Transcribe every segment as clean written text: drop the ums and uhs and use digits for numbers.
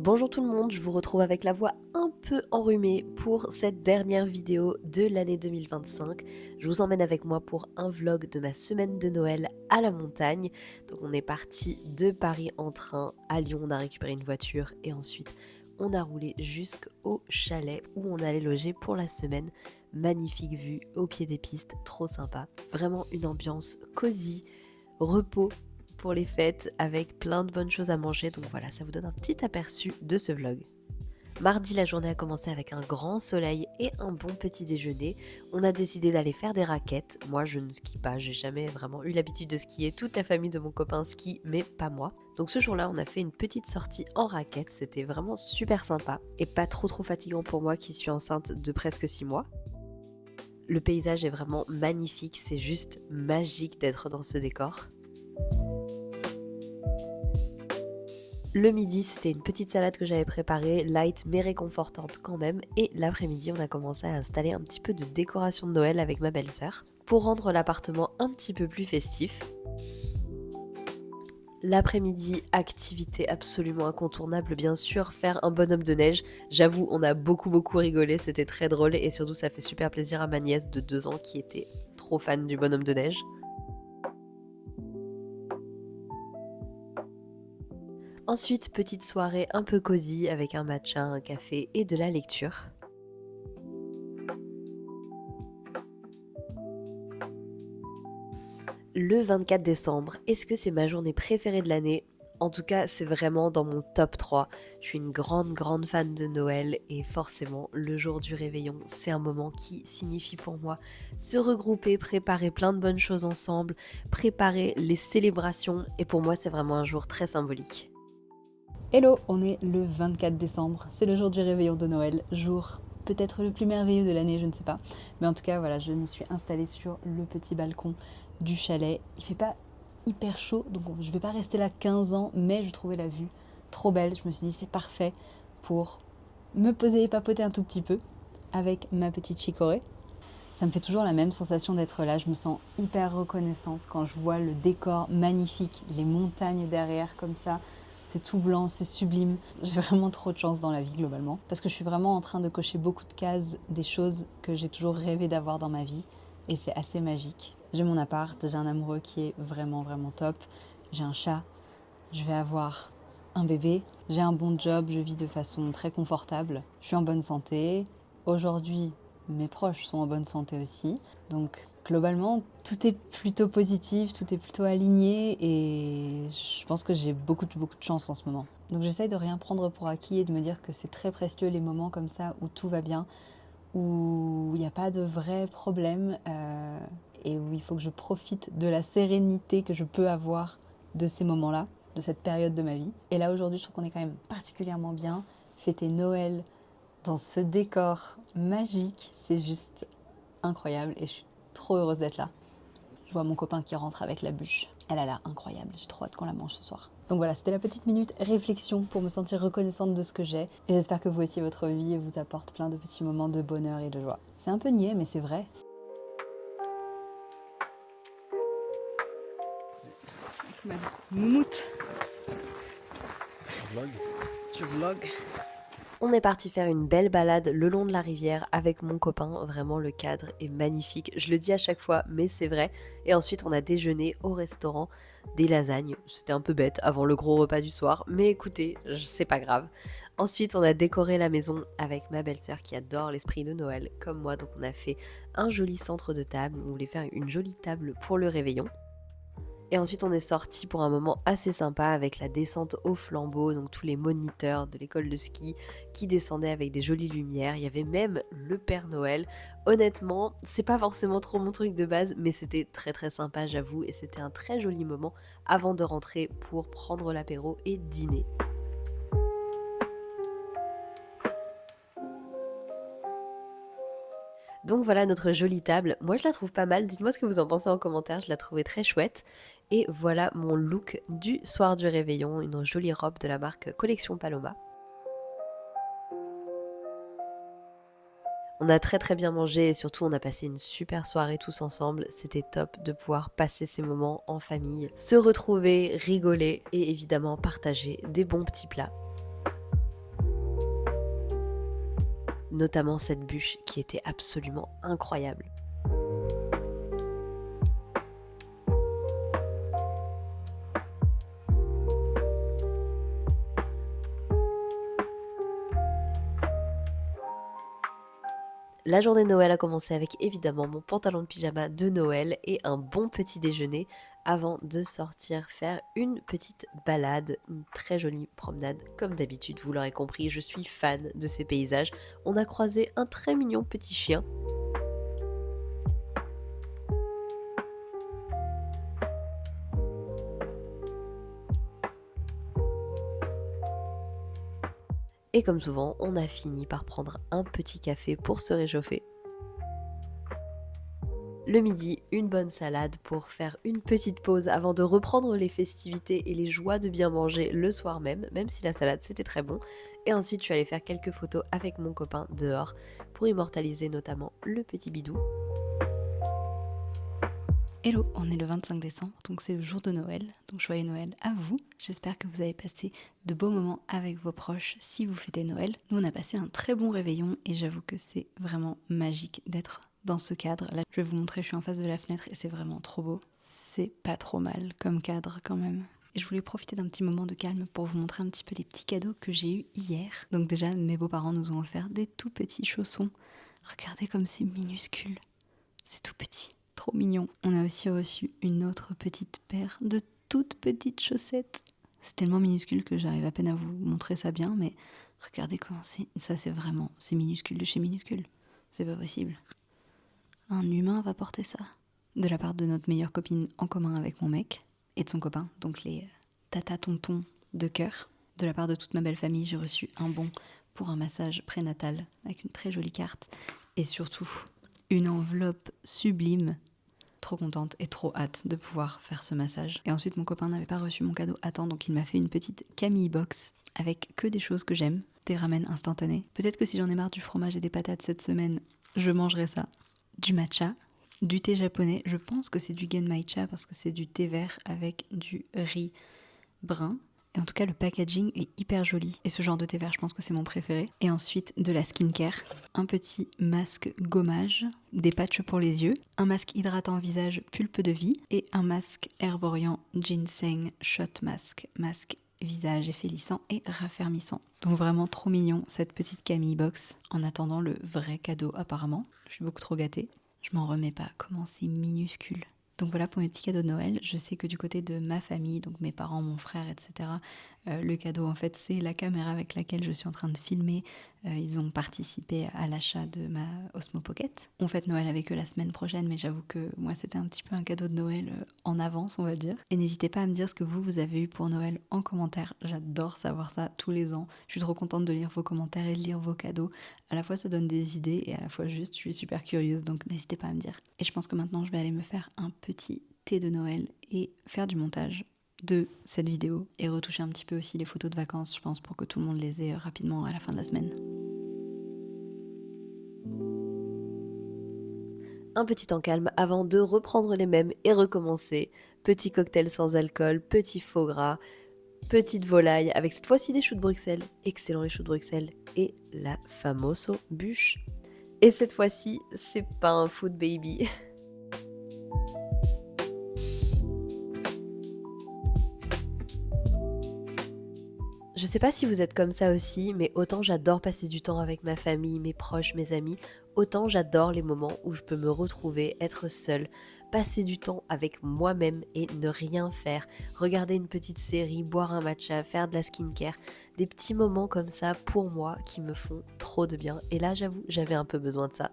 Bonjour tout le monde, je vous retrouve avec la voix un peu enrhumée pour cette dernière vidéo de l'année 2025. Je vous emmène avec moi pour un vlog de ma semaine de Noël à la montagne. Donc on est parti de Paris en train, à Lyon on a récupéré une voiture et ensuite on a roulé jusqu'au chalet où on allait loger pour la semaine. Magnifique vue au pied des pistes, trop sympa. Vraiment une ambiance cosy, repos pour les fêtes avec plein de bonnes choses à manger. Donc voilà, ça vous donne un petit aperçu de ce vlog. Mardi, la journée a commencé avec un grand soleil et un bon petit déjeuner. On a décidé d'aller faire des raquettes. Moi, je ne skie pas, j'ai jamais vraiment eu l'habitude de skier. Toute la famille de mon copain skie, mais pas moi. Donc ce jour-là, on a fait une petite sortie en raquettes. C'était vraiment super sympa et pas trop fatigant pour moi qui suis enceinte de presque 6 mois. Le paysage est vraiment magnifique, c'est juste magique d'être dans ce décor. Le midi, c'était une petite salade que j'avais préparée, light mais réconfortante quand même. Et l'après-midi, on a commencé à installer un petit peu de décoration de Noël avec ma belle-sœur pour rendre l'appartement un petit peu plus festif. L'après-midi, activité absolument incontournable, bien sûr, faire un bonhomme de neige. J'avoue, on a beaucoup rigolé, c'était très drôle et surtout ça fait super plaisir à ma nièce de 2 ans qui était trop fan du bonhomme de neige. Ensuite, petite soirée un peu cosy avec un matcha, un café et de la lecture. Le 24 décembre, est-ce que c'est ma journée préférée de l'année? En tout cas, c'est vraiment dans mon top 3. Je suis une grande fan de Noël et forcément, le jour du réveillon, c'est un moment qui signifie pour moi se regrouper, préparer plein de bonnes choses ensemble, préparer les célébrations et pour moi, c'est vraiment un jour très symbolique. Hello, on est le 24 décembre, c'est le jour du réveillon de Noël, jour peut-être le plus merveilleux de l'année, je ne sais pas. Mais en tout cas, voilà, je me suis installée sur le petit balcon du chalet. Il fait pas hyper chaud, donc je vais pas rester là 15 ans, mais je trouvais la vue trop belle. Je me suis dit c'est parfait pour me poser et papoter un tout petit peu avec ma petite chicorée. Ça me fait toujours la même sensation d'être là, je me sens hyper reconnaissante quand je vois le décor magnifique, les montagnes derrière comme ça. C'est tout blanc, c'est sublime. J'ai vraiment trop de chance dans la vie globalement. Parce que je suis vraiment en train de cocher beaucoup de cases, des choses que j'ai toujours rêvé d'avoir dans ma vie. Et c'est assez magique. J'ai mon appart, j'ai un amoureux qui est vraiment top. J'ai un chat, je vais avoir un bébé. J'ai un bon job, je vis de façon très confortable. Je suis en bonne santé. Aujourd'hui, mes proches sont en bonne santé aussi. Donc globalement, tout est plutôt positif, tout est plutôt aligné et je pense que j'ai beaucoup de chance en ce moment. Donc j'essaye de rien prendre pour acquis et de me dire que c'est très précieux les moments comme ça où tout va bien, où il n'y a pas de vrais problèmes et où il faut que je profite de la sérénité que je peux avoir de ces moments-là, de cette période de ma vie. Et là aujourd'hui, je trouve qu'on est quand même particulièrement bien. Fêter Noël dans ce décor magique, c'est juste incroyable et je suis trop heureuse d'être là. Je vois mon copain qui rentre avec la bûche. Elle a l'air incroyable, j'ai trop hâte qu'on la mange ce soir. Donc voilà, c'était la petite minute réflexion pour me sentir reconnaissante de ce que j'ai. Et j'espère que vous aussi, votre vie vous apporte plein de petits moments de bonheur et de joie. C'est un peu niais, mais c'est vrai. Moumoute. Je vlog. On est parti faire une belle balade le long de la rivière avec mon copain, vraiment le cadre est magnifique, je le dis à chaque fois mais c'est vrai. Et ensuite on a déjeuné au restaurant des lasagnes, c'était un peu bête avant le gros repas du soir, mais écoutez, c'est pas grave. Ensuite on a décoré la maison avec ma belle-sœur qui adore l'esprit de Noël comme moi, donc on a fait un joli centre de table, on voulait faire une jolie table pour le réveillon. Et ensuite, on est sorti pour un moment assez sympa avec la descente au flambeau, donc tous les moniteurs de l'école de ski qui descendaient avec des jolies lumières. Il y avait même le Père Noël. Honnêtement, c'est pas forcément trop mon truc de base, mais c'était très sympa, j'avoue, et c'était un très joli moment avant de rentrer pour prendre l'apéro et dîner. Donc voilà notre jolie table. Moi je la trouve pas mal, dites-moi ce que vous en pensez en commentaire, je la trouvais très chouette. Et voilà mon look du soir du réveillon, une jolie robe de la marque Collection Paloma. On a très bien mangé et surtout on a passé une super soirée tous ensemble. C'était top de pouvoir passer ces moments en famille, se retrouver, rigoler et évidemment partager des bons petits plats. notamment cette bûche qui était absolument incroyable. La journée de Noël a commencé avec évidemment mon pantalon de pyjama de Noël et un bon petit déjeuner avant de sortir faire une petite balade, une très jolie promenade. Comme d'habitude, vous l'aurez compris, je suis fan de ces paysages. On a croisé un très mignon petit chien. Et comme souvent, on a fini par prendre un petit café pour se réchauffer. Le midi, une bonne salade pour faire une petite pause avant de reprendre les festivités et les joies de bien manger le soir même si la salade c'était très bon. Et ensuite, je suis allée faire quelques photos avec mon copain dehors pour immortaliser notamment le petit bidou. Hello, on est le 25 décembre, donc c'est le jour de Noël, donc joyeux Noël à vous. J'espère que vous avez passé de beaux moments avec vos proches si vous fêtez Noël. Nous on a passé un très bon réveillon et j'avoue que c'est vraiment magique d'être dans ce cadre. Là je vais vous montrer, je suis en face de la fenêtre et c'est vraiment trop beau. C'est pas trop mal comme cadre quand même. Et je voulais profiter d'un petit moment de calme pour vous montrer un petit peu les petits cadeaux que j'ai eus hier. Donc déjà mes beaux-parents nous ont offert des tout petits chaussons. Regardez comme c'est minuscule, c'est tout petit. Trop mignon. On a aussi reçu une autre petite paire de toutes petites chaussettes. C'est tellement minuscule que j'arrive à peine à vous montrer ça bien, mais regardez comment c'est. Ça, c'est minuscule de chez minuscule. C'est pas possible. Un humain va porter ça. De la part de notre meilleure copine en commun avec mon mec et de son copain, donc les tata tontons de cœur. De la part de toute ma belle famille, j'ai reçu un bon pour un massage prénatal avec une très jolie carte et surtout une enveloppe sublime. Trop contente et trop hâte de pouvoir faire ce massage. Et ensuite, mon copain n'avait pas reçu mon cadeau à temps, donc il m'a fait une petite Camille box avec que des choses que j'aime, des ramen instantanés. Peut-être que si j'en ai marre du fromage et des patates cette semaine, je mangerai ça. Du matcha, du thé japonais, je pense que c'est du genmaicha parce que c'est du thé vert avec du riz brun. Et en tout cas, le packaging est hyper joli. Et ce genre de thé vert, je pense que c'est mon préféré. Et ensuite, de la skincare. Un petit masque gommage, des patchs pour les yeux, un masque hydratant visage pulpe de vie et un masque herborian ginseng shot mask. Masque visage effailissant et raffermissant. Donc vraiment trop mignon cette petite Camille box. En attendant le vrai cadeau apparemment. Je suis beaucoup trop gâtée. Je m'en remets pas. Comment c'est minuscule. Donc voilà pour mes petits cadeaux de Noël. Je sais que du côté de ma famille, donc mes parents, mon frère, etc., le cadeau en fait c'est la caméra avec laquelle je suis en train de filmer. Ils ont participé à l'achat de ma Osmo Pocket. On fête Noël avec eux la semaine prochaine, mais j'avoue que moi c'était un petit peu un cadeau de Noël en avance on va dire. Et n'hésitez pas à me dire ce que vous avez eu pour Noël en commentaire. J'adore savoir ça tous les ans. Je suis trop contente de lire vos commentaires et de lire vos cadeaux. À la fois ça donne des idées et à la fois juste je suis super curieuse, donc n'hésitez pas à me dire. Et je pense que maintenant je vais aller me faire un petit thé de Noël et faire du montage de cette vidéo et retoucher un petit peu aussi les photos de vacances, je pense, pour que tout le monde les ait rapidement à la fin de la semaine. Un petit temps calme avant de reprendre les mêmes et recommencer. Petit cocktail sans alcool, petit faux gras, petite volaille avec cette fois-ci des choux de Bruxelles, excellent les choux de Bruxelles, et la famoso bûche. Et cette fois-ci, c'est pas un food baby. Je sais pas si vous êtes comme ça aussi, mais autant j'adore passer du temps avec ma famille, mes proches, mes amis, autant j'adore les moments où je peux me retrouver, être seule, passer du temps avec moi-même et ne rien faire, regarder une petite série, boire un matcha, faire de la skincare, des petits moments comme ça pour moi qui me font trop de bien. Et là j'avoue, j'avais un peu besoin de ça.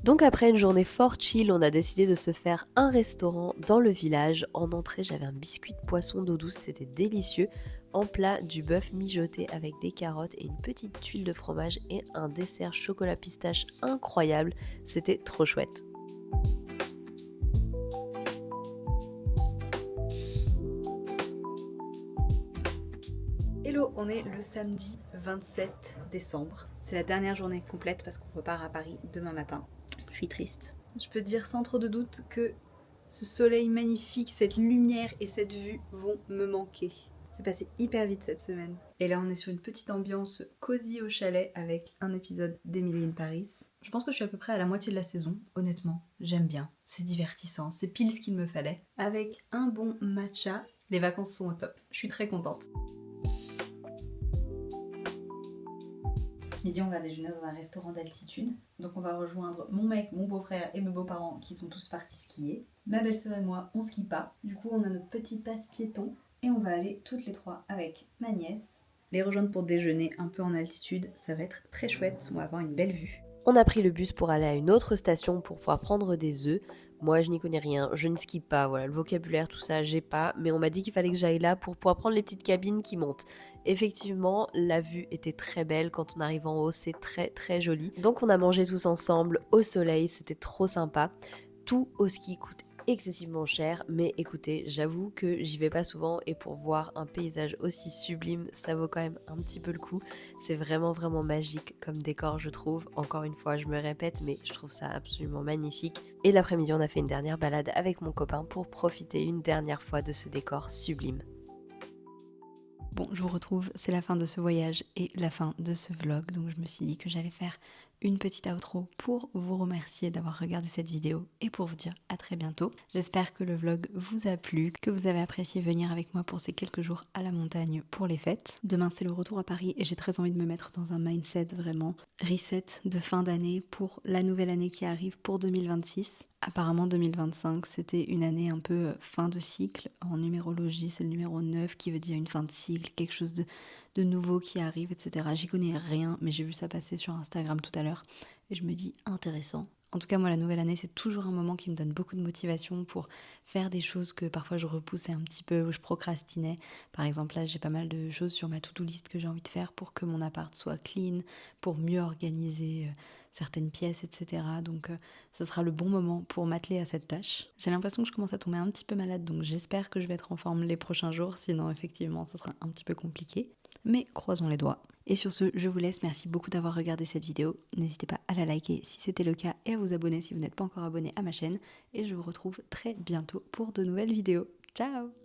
Donc après une journée fort chill, on a décidé de se faire un restaurant dans le village. En entrée, j'avais un biscuit de poisson d'eau douce, c'était délicieux. En plat, du bœuf mijoté avec des carottes et une petite tuile de fromage et un dessert chocolat pistache incroyable. C'était trop chouette. Hello, on est le samedi 27 décembre. C'est la dernière journée complète parce qu'on repart à Paris demain matin. Je suis triste. Je peux dire sans trop de doute que ce soleil magnifique, cette lumière et cette vue vont me manquer. C'est passé hyper vite cette semaine. Et là on est sur une petite ambiance cosy au chalet avec un épisode d'Emily in Paris. Je pense que je suis à peu près à la moitié de la saison, honnêtement, j'aime bien, c'est divertissant, c'est pile ce qu'il me fallait. Avec un bon matcha, les vacances sont au top, je suis très contente. Ce midi on va déjeuner dans un restaurant d'altitude, donc on va rejoindre mon mec, mon beau-frère et mes beaux-parents qui sont tous partis skier. Ma belle-sœur et moi on skie pas, du coup on a notre petit passe piéton et on va aller toutes les trois avec ma nièce les rejoindre pour déjeuner un peu en altitude, ça va être très chouette, on va avoir une belle vue. On a pris le bus pour aller à une autre station pour pouvoir prendre des œufs. Moi, je n'y connais rien, je ne skie pas, voilà, le vocabulaire, tout ça, j'ai pas, mais on m'a dit qu'il fallait que j'aille là pour pouvoir prendre les petites cabines qui montent. Effectivement, la vue était très belle quand on arrive en haut, c'est très très joli. Donc on a mangé tous ensemble au soleil, c'était trop sympa. Tout au ski coûte excessivement cher, mais écoutez, j'avoue que j'y vais pas souvent et pour voir un paysage aussi sublime, ça vaut quand même un petit peu le coup. C'est vraiment vraiment magique comme décor, je trouve. Encore une fois, je me répète, mais je trouve ça absolument magnifique. Et l'après-midi, on a fait une dernière balade avec mon copain pour profiter une dernière fois de ce décor sublime. Bon, je vous retrouve, c'est la fin de ce voyage et la fin de ce vlog, donc je me suis dit que j'allais faire une petite outro pour vous remercier d'avoir regardé cette vidéo et pour vous dire à très bientôt. J'espère que le vlog vous a plu, que vous avez apprécié venir avec moi pour ces quelques jours à la montagne pour les fêtes. Demain c'est le retour à Paris et j'ai très envie de me mettre dans un mindset vraiment reset de fin d'année pour la nouvelle année qui arrive pour 2026. Apparemment 2025 c'était une année un peu fin de cycle, en numérologie c'est le numéro 9 qui veut dire une fin de cycle, quelque chose de nouveau qui arrive, etc. J'y connais rien mais j'ai vu ça passer sur Instagram tout à l'heure et je me dis intéressant. En tout cas moi la nouvelle année c'est toujours un moment qui me donne beaucoup de motivation pour faire des choses que parfois je repoussais un petit peu ou je procrastinais. Par exemple là j'ai pas mal de choses sur ma to-do list que j'ai envie de faire pour que mon appart soit clean, pour mieux organiser certaines pièces, etc. Donc ce sera le bon moment pour m'atteler à cette tâche. J'ai l'impression que je commence à tomber un petit peu malade, donc j'espère que je vais être en forme les prochains jours, sinon effectivement ça sera un petit peu compliqué. Mais croisons les doigts. Et sur ce, je vous laisse. Merci beaucoup d'avoir regardé cette vidéo. N'hésitez pas à la liker si c'était le cas et à vous abonner si vous n'êtes pas encore abonné à ma chaîne. Et je vous retrouve très bientôt pour de nouvelles vidéos. Ciao!